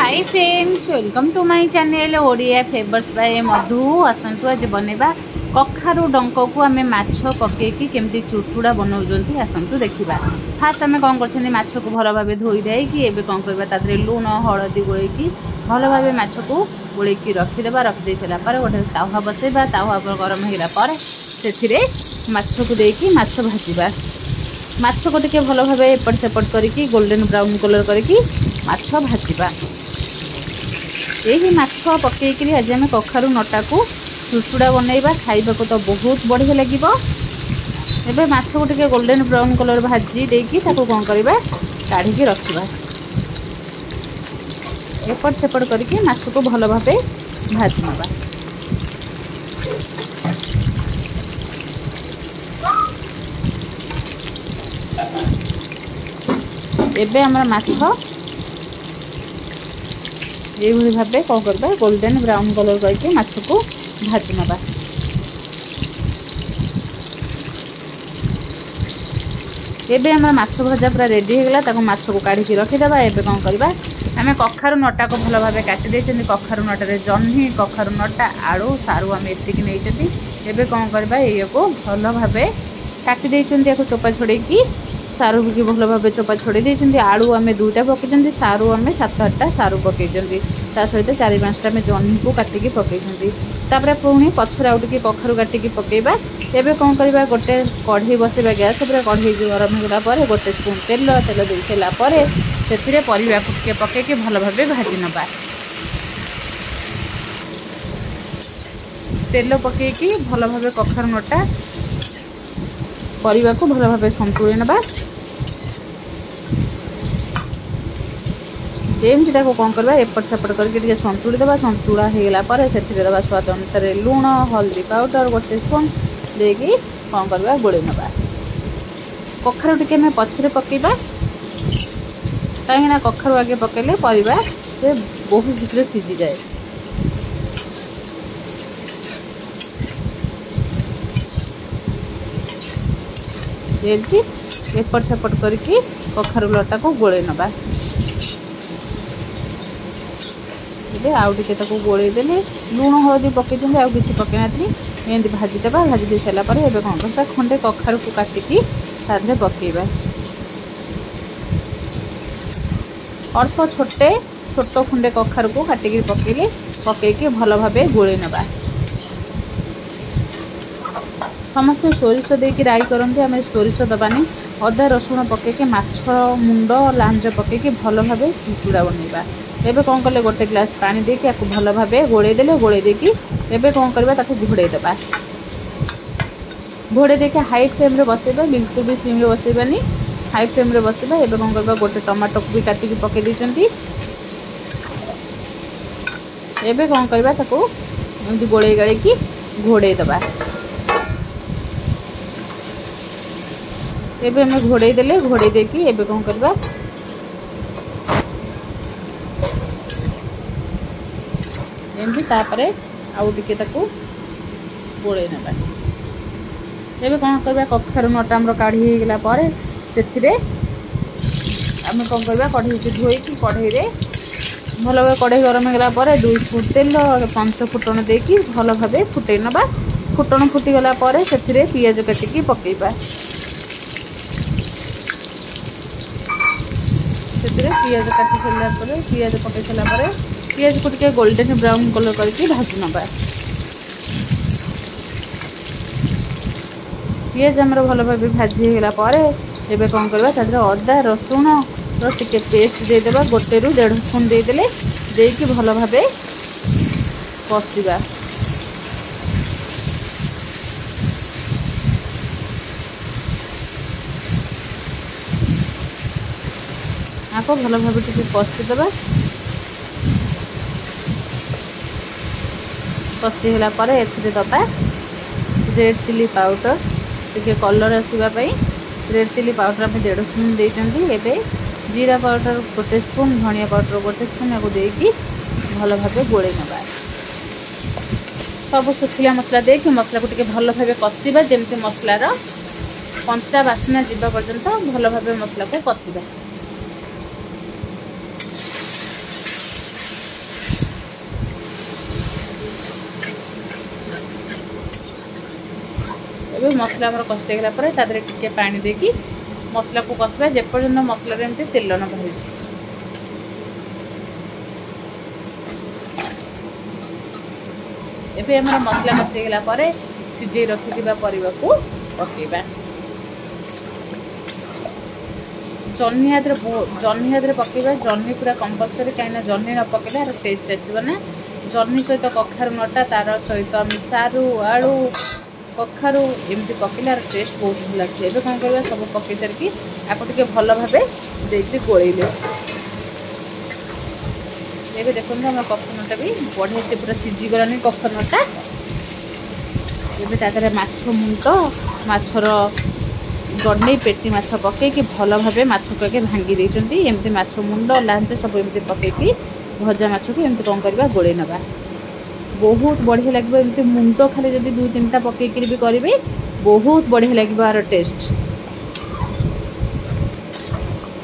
Hi friends, welcome to my channel Odia flavours by Madhu. आसतु आज बनवा कखारू डंक को आम माछ पकईकी केमती चुड़चुड़ा बनाऊँ आसतु देखा। फास्ट आम कौन कर माछ को भल भाव धोई देकी एवं कौन करवा तादरे लुण हलदी गोलैकी भल भाव माछ को गोलैकी रखीदे। रखीदे सारापर गोटे तावा बसैबा। तावा गरम होगा से माछ को देकी माछ भाजवा। माछ को टिके भल भाव एपट सेपट करके गोल्डन ब्राउन कलर करके माछ भाजवा। यही माछ पकईकरी आज आम कखारू नटा को चुड़चुड़ा बनइबा। खाइबा को तो बहुत बढ़िया लगे। एबे माछ को टिके गोल्डन ब्राउन कलर भाजी देकी ताको कौन करबा काढ़ी रखिबा। एपट सेपट करके माछ को भल भाव भाजी नबा। एबे हमर माछ ये भाव कौन करबा गोल्डन ब्राउन कलर करके माछ को भाजी नबा। एबे हमर माछ भजा पूरा रेडी हो गला। ताको माछ को काढ़ी रखीदबा। एबे कौन करबा आमे कखारू नटा को भल भाव काटी देछन। कखारू नटा रे जन्ही कखारू नटा आलू सारू आम एतिक नहीं। एबे कौन करबा ये को भल भाव काटी देछन। याको चोपा छोड़ेकी सारू भी भल भाव चोपा छोड़े देछन। आलू आम दुईटा पकईछन। सारू आम 7-8टा सारू पकईछन। ता सहित 4-5टा आम जन्ही को काटिकी पकईछन। तापर पुणी पछरे आउ टिके कखारू काटिकी पकेइबा। एबे कौन करबा गोटे कढ़ई बसेबा। गैस पर कढ़ई गरम होला पर गोटे स्पून तेल दे सारा पर से परिवा टिके पकईकी भल भाव भाजी नबा। तेल पकईकी भल भाव कखारू नटा परिवा को भल भाव संतुली नबा। एमती कौन करवा एपट सेपट करके संतुली देवा। संतुला होगा पर से देवा स्वाद अनुसार लुण हल्दी पाउडर गोटे स्पून देकी कौन करवा गोले नबा। कखारू टिके मैं पछरे पकेबा कहीं कखारू आगे पकेले परिवा से बहुत शीघ्र सीझी जाए। एमती एपट सेपट करके कखारू लटा को गोले नबा। आउ टिके ताको गोले देले लुण हलदी पकईछन आउ किछि पकई नाथि। एमती भाजीदेबा। भाजी दे सारा पर एबे कौन करबा खंडे कखारू को काटिकी तादरे पकेइबा। अल्प छोट खंडे कखारू को काटिकी पकेइले पकईकी भल भाव गोले नबा। समस्ते सोरिष देकी राई करते। आम सोरिष दबानी अदा रसुण पकईकी माछ मुंड लांज पकईकी भल भाव चुड़चुड़ा बनइबा। एबे कौन कले गोटे ग्लास पानी देकी आपको भल भाव गोले देले। गोले देकी एबे कौन करबा ताको घोड़े देबा। घोड़े देके हाई फ्लेम रे बसेबा। बिल्कुल भी सिम रे बसेबानी हाई फ्लेम रे बसेबा। एबे कौन करबा गोटे टमाटो को भी काटिकी पके देचंती। एबे कौन करबा ताको एमती गोले गाले की घोड़े देबा। एबे हम घोड़े देले। घोड़े देकी एबे कौन करबा एमती तापरे आउ टिके ताको गोले नबा। एबे कौन करबा कखारू नटा हमर काढ़ी गला पर सेथिरे आम कौन करबा कढ़ई को धोईकी कढ़ई रे भल भाव कढ़ई गरम होगा पर 2 स्पून तेल 5 फुटण देकी भल भाव फुटई नबा। फुटण फुटीगला पर सेथिरे पियाज काटिकी पकेइबा। सेथिरे पियाज काटी सारा पर पियाज पकई सारा पर पियाज को टिके गोल्डन ब्राउन कलर करके भाजी नबा। पियाज हमर भल भाव भाजी होगा पर एबे कौन करबा तादरे अदा रसुण रो टिके पेस्ट दे देबा। गोटे रु 1.5 स्पून दे देले देकी भल भाव कषिबा। आपको भल भाव टिके कषि देबा। कषि होला पर एथिरे दबा रेड चिली पाउडर टिके कलर आसवाई। रेड चिली पाउडर आम 1.5 स्पून देइचंती। एबे जीरा पाउडर गोटे स्पून धनिया पाउडर गोटे स्पून या देकी भल भाव गोले नबा। सब सुखिला मसला देकी मसला को टिके भल भाव कषिबा। जेमती मसलार कंचा बास्ना जीवा पर्यंत भल भाव मसला को कषिबा। मसला आमर कषि गला टे पानी देकी मसला को कषा जेपर्यंत मसला एमती तेल न बाहर। एबे आमर मसला कषि गला सिझे रखिथिबा परिबा को पकेबा। जह्नी हाथ पकेबा। जह्नी पूरा कंपलसरी कहीं जह्नी न पकेले यार टेस्ट आसब ना। जह्नी सहित कखारू नटा तार सहित आम सारू आलू कखारू एमती पकेले यार टेस्ट बहुत भल लगे। एबे कौन करबा सब पकई सारिकी आपको टिके भल भाबे देके गोळेले। एबे देखो हम कखनटा भी बढ़िया से पूरा सिझी गलानी कखनटा। एबे तादरे माछ मुंड माछर गंडे पेटी माछ पकईकि भल भाबे माछ को भांगी देइचंती। एमती माछ मुंड लांच सब एमती पकईकि भजा माछ को एमती कौन करबा गोळे नबा। बहुत बढ़िया लगे। एमती मुंड खाली जदि 2-3टा पकईकि भी करेंगे बहुत बढ़िया लगे यार टेस्ट।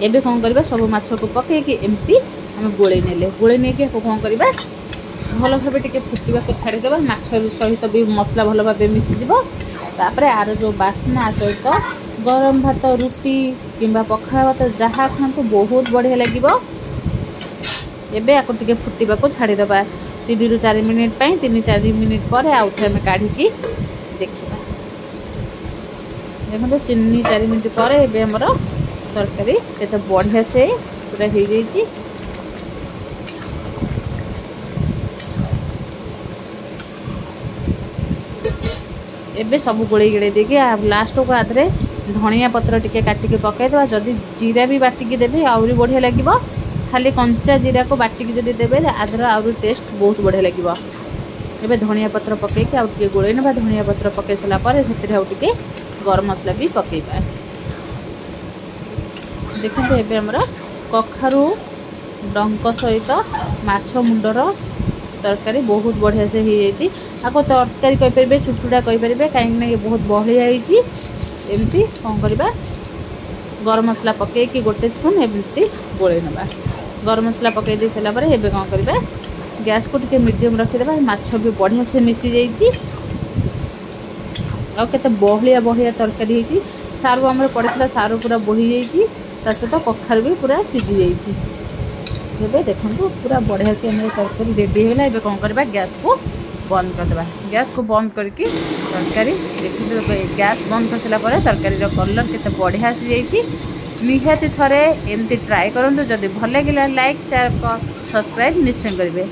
एबे कौन करबा सब माछ को पकईकि एमती आम गोळे नेले। गोळे नेकी कौन करबा भल भाबे टिके फुटिबा को छाड़ी देबा। माछ सहित भी मसला भल भाबे मिसी जिवो। तापर आर जो बास्ना सहित गरम भात रुटी किंबा पखाल भात जहाँ खातु बहुत बढ़िया लगे। एबे आको टिके फुटिबा को छाड़ी देबा 3 ରୁ 4 मिनिट पई। 3-4 मिनिट पर आउ थे हमें काढ़ी देखा। देखो 3-4 मिनिट पर एबे हमर तरकारी केते बढ़िया से पूरा हो जाइए। एबे सब गोळे गिड़े देके लास्ट को आधरे धनिया पत्र टिके काटिके पकईदेवा। जदि जीरा भी बाटिकी देवे आहरी बढ़िया लगे। खाली कंचा जीरा को बाटिकी जदि देवे आधर आहरी टेस्ट बहुत बढ़िया लगे। एबे धनिया पत्र पकईकि आउ टिके गोळे नेबा। धनिया पत्र पकई सारा पर सेतिरे आउ टिके गरम मसला भी पकईबा। देखते एबे हमर कखारू डंक सहित माछ मुंडर तरकारी बहुत बढ़िया से हो जाइए। आपको तरकारी कहींपारे चुटचुड़ा कहींपारे कहीं ये बहुत बहलिया एमती कौन करबा गरम मसला पकईकि 1 स्पून एमती गोळे नबा। गरम मसला पकई दे सारा पर एबे कौन करबा गैस को टिके मीडियम रखिदेबा। माछ भी बढ़िया से मिसी जाइए। आ केते बहलिया बहलिया तरकारी होइछि। सारू आमर पड़ता सारू पूरा बोही जाइए। ता सहित कखारू भी पूरा सिझी जाइए। एबे देखंतु पूरा बढ़िया से हमर तरकारी रेडी होला। एबे कौन करबा गैस को बंद कर देबा। गैस को बंद करके तरकारी देखिए गैस बंद कर सारा पर तरकारी कलर केते बढ़िया से जाइए। निहाती थरे एमती ट्राए करंतु। जदि भल लगे लाइक शेयर सब्सक्राइब निश्चय करेंगे।